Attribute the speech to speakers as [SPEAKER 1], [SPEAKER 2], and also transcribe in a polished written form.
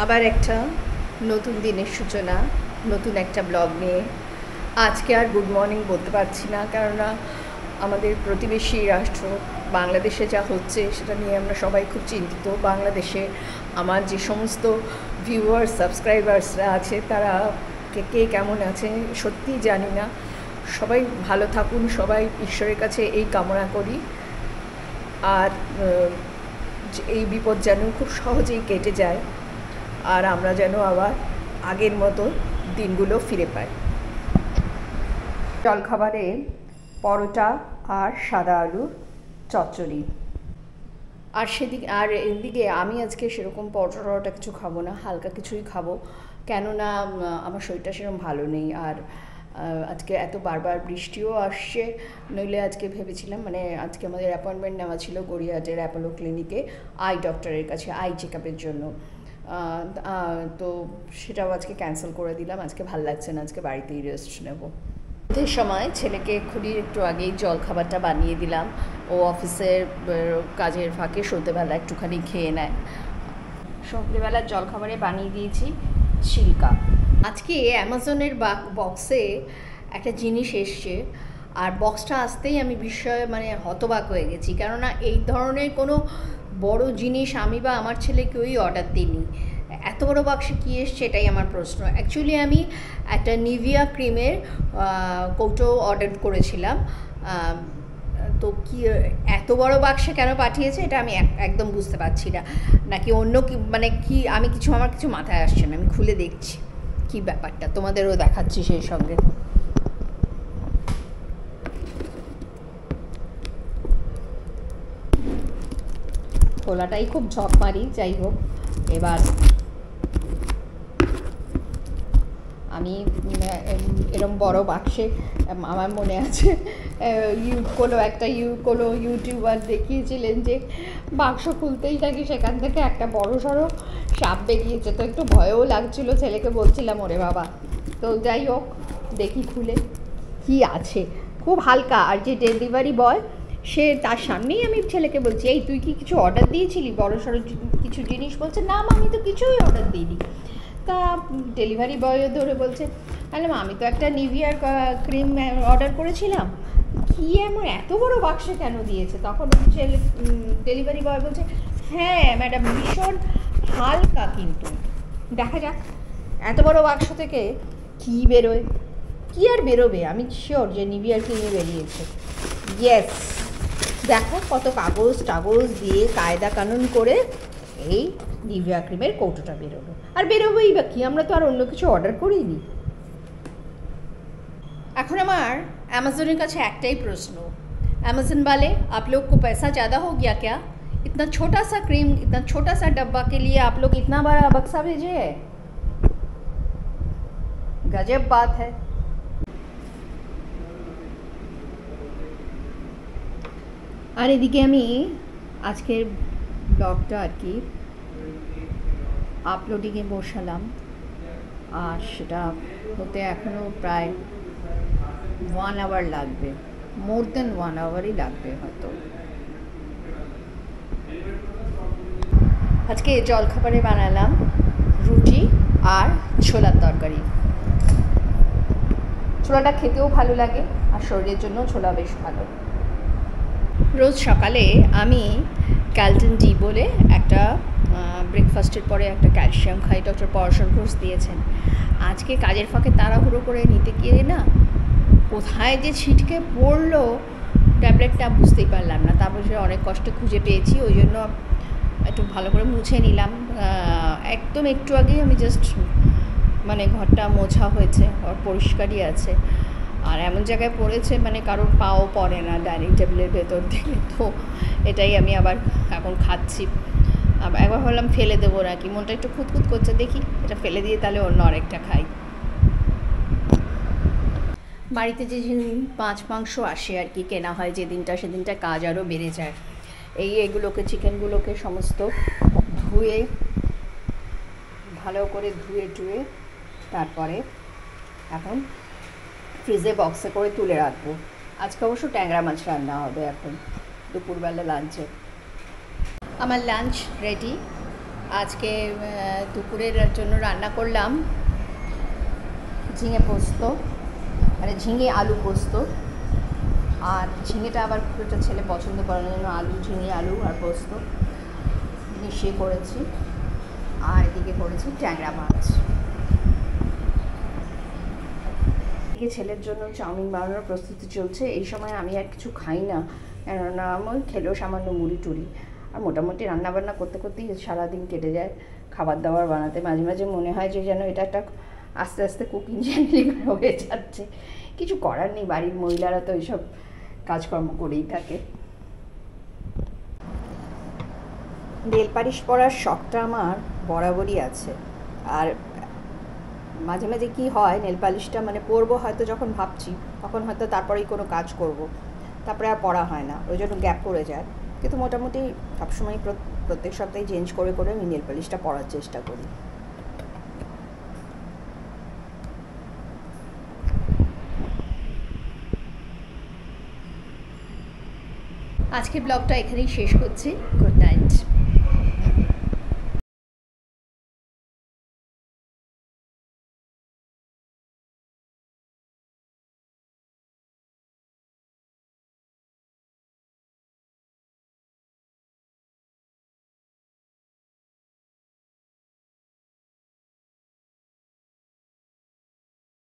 [SPEAKER 1] আবার একটা নতুন দিনের সূচনা, নতুন একটা ব্লগ নিয়ে। আজকে আর গুড মর্নিং বলতে পারছি না, কেননা আমাদের প্রতিবেশী রাষ্ট্র বাংলাদেশে যা হচ্ছে সেটা নিয়ে আমরা সবাই খুব চিন্তিত। বাংলাদেশে আমার যে সমস্ত ভিউয়ার্স সাবস্ক্রাইবার্সরা আছে তারা কে কেমন আছে সত্যিই জানি না। সবাই ভালো থাকুন, সবাই ঈশ্বরের কাছে এই কামনা করি। আর এই বিপদ যেন খুব সহজেই কেটে যায়, আর আমরা যেন আবার আগের মতো দিনগুলো ফিরে পাই। জলখাবারে পরোটা আর সাদা আলুর চচ্চড়ি। আর এদিকে আমি আজকে সেরকম পরোটা কিছু খাবো না, হালকা কিছুই খাবো, কেননা আমার শরীরটা সেরকম ভালো নেই। আর আজকে এত বারবার বৃষ্টিও আসছে, নইলে আজকে ভেবেছিলাম আজকে আমাদের অ্যাপয়েন্টমেন্ট নেওয়া ছিল গড়িয়াহাটের অ্যাপোলো ক্লিনিকে আই ডক্টরের কাছে আই চেক আপের জন্য। তো সেটাও আজকে ক্যান্সেল করে দিলাম। আজকে ভাল লাগছে না, আজকে বাড়িতেই রেস্ট নেব। ঈদের সময় ছেলেকে এক্ষুনি একটু আগেই জলখাবারটা বানিয়ে দিলাম। ও অফিসের কাজের ফাঁকে সন্ধ্যেবেলা একটুখানি খেয়ে নেয়। সন্ধ্যেবেলার জলখাবারে বানিয়ে দিয়েছি চিল্কা। আজকে অ্যামাজনের বক্সে একটা জিনিস এসছে, আর বক্সটা আসতেই আমি বিস্ময়ে হতবাক হয়ে গেছি, কেননা এই ধরনের কোনো বড় জিনিস আমি বা আমার ছেলে কেউই অর্ডার দিইনি। এত বড় বাক্সে কী এসছে এটাই আমার প্রশ্ন। অ্যাকচুয়ালি আমি একটা নিভিয়া ক্রিমের কৌটো অর্ডার করেছিলাম, তো কি এত বড় বাক্সে কেন পাঠিয়েছে এটা আমি একদম বুঝতে পারছি না। নাকি অন্য কি আমার কিছু মাথায় আসছে না। আমি খুলে দেখছি কি ব্যাপারটা, তোমাদেরও দেখাচ্ছি সেই সঙ্গে। খোলাটাই খুব ঝক মারি, যাই হোক। এবার আমি এরম বড় বাক্সে, আমার মনে আছে একটা ইউটিউবার দেখিয়েছিলেন যে বাক্স খুলতেই নাকি সেখান থেকে একটা বড় সড়ো সাপ বেরিয়েছে। তো একটু ভয়ও লাগছিল, ছেলেকে বলছিলাম ওরে বাবা। তো যাই হোক, দেখি খুলে কি আছে। খুব হালকা। আর যে ডেলিভারি বয় সে তার সামনেই আমি ছেলেকে বলছি, এই তুই কি কিছু অর্ডার দিয়েছিলি বড় সড়ো কিছু জিনিস? বলছে না আমি তো কিছুই অর্ডার দিইনি। তা ডেলিভারি বয়ও ধরে বলছে, আমি তো একটা নিভিয়ার ক্রিম অর্ডার করেছিলাম, কি এমন এত বড় বাক্সে কেন দিয়েছে? তখন ডেলিভারি বয় বলছে, হ্যাঁ ম্যাডাম ভীষণ হালকা, কিন্তু দেখা যাক এত বড় বাক্স থেকে কী বেরোয়। কী আর বেরোবে, আমি শিওর যে নিভিয়ার ক্রিমে বেরিয়েছে। ইয়েস, দেখো কত কাগজ দিয়ে কায়দা কানুন করে এই নিভিয়া ক্রিমের কৌটোটা বেরোলো। আর বেরোবেই বা কি, আমরা তো আর অন্য কিছু অর্ডার করিনি। এখন আমার অ্যামাজনের কাছে একটাই প্রশ্ন, अमेज़न वाले आप लोग को पैसा ज़्यादा हो गया क्या? इतना छोटा सा क्रीम, इतना छोटा सा डब्बा के लिए आप लोग इतना बड़ा बक्सा भेजे है, गजब बात है। আর এদিকে আমি আজকের ব্লগটা আর কি আপলোডিংয়ে বসালাম, আর সেটা হতে এখনও প্রায় 1 আওয়ার লাগবে, মোর দেন 1 আওয়ারই লাগবে হয়তো। আজকে জলখাবারে বানালাম রুটি আর ছোলার তরকারি। ছোলাটা খেতেও ভালো লাগে, আর শরীরের জন্য ছোলা বেশ ভালো। রোজ সকালে আমি ক্যালটন ডি বলে একটা ব্রেকফাস্টের পরে একটা ক্যালসিয়াম খাই, ডক্টর পরাশর ঘোষ দিয়েছেন। আজকে কাজের ফাঁকে তাড়াহুড়ো করে নিতে গিয়ে না কোথায় যে ছিটকে পড়লো ট্যাবলেটটা বুঝতেই পারলাম না। তারপর সে অনেক কষ্টে খুঁজে পেয়েছি, ওই জন্য একটু ভালো করে মুছে নিলাম। একদম একটু আগেই আমি জাস্ট ঘরটা মোছা হয়েছে, আর পরিষ্কারই আছে। আর এমন জায়গায় পড়েছে কারোর পাও পড়ে না ডাইনিং টেবিলের ভেতর থেকে। তো এটাই আমি আবার এখন খাচ্ছি। একবার ভাবলাম ফেলে দেবো নাকি, মনটা একটু খুঁতখুত করছে, দেখি এটা ফেলে দিয়ে তাহলে অন্য আরেকটা খাই। বাড়িতে যে মাছ মাংস আসে আর কি কেনা হয় সেদিনটা কাজ আরও বেড়ে যায়। এগুলোকে চিকেনগুলোকে সমস্ত ধুয়ে ভালো করে ধুয়ে তারপরে এখন ফ্রিজে বক্সে করে তুলে রাখবো। আজকে অবশ্য ট্যাংরা মাছ রান্না হবে এখন দুপুরবেলা লাঞ্চে। আমার লাঞ্চ রেডি। আজকে দুপুরের জন্য রান্না করলাম ঝিঙে পোস্ত, মানে ঝিঙে আলু পোস্ত। আর ঝিঙেটা আবার খুব একটা ছেলে পছন্দ করে না, জন্য আলু, ঝিঙে আলু আর পোস্ত মিশিয়ে করেছি। আর এদিকে করেছি ট্যাংরা মাছ। এদিকে ছেলের জন্য চাউমিন বানানোর প্রস্তুতি চলছে। এই সময় আমি আর কিছু খাই না, কেননা আমি খেলেও সামান্য মুড়ি টুড়ি। আর মোটামুটি রান্নাবান্না করতে করতেই সারাদিন কেটে যায় খাবার দাবার বানাতে। মাঝে মাঝে মনে হয় যে যেন এটা একটা আস্তে আস্তে কুকিং চ্যানেল হয়ে যাচ্ছে। কিছু করার নেই, বাড়ির মহিলারা তো এইসব কাজকর্ম করেই থাকে। নেল পালিশ পরার শখটা আমার বরাবরই আছে। আর মাঝে মাঝে কী হয়, নেল পালিশটা মানে পরবো হয়তো যখন ভাবছি, তখন হয়তো তারপরেই কোনো কাজ করব, তারপরে আর পরা হয় না, ওই জন্য গ্যাপ পড়ে যায়। কিন্তু মোটামুটি সবসময় প্রত্যেক সপ্তাহে চেঞ্জ করে করে আমি নেল পালিশটা পরার চেষ্টা করি। আজকের ব্লগটা এখানেই শেষ করছি। Good night.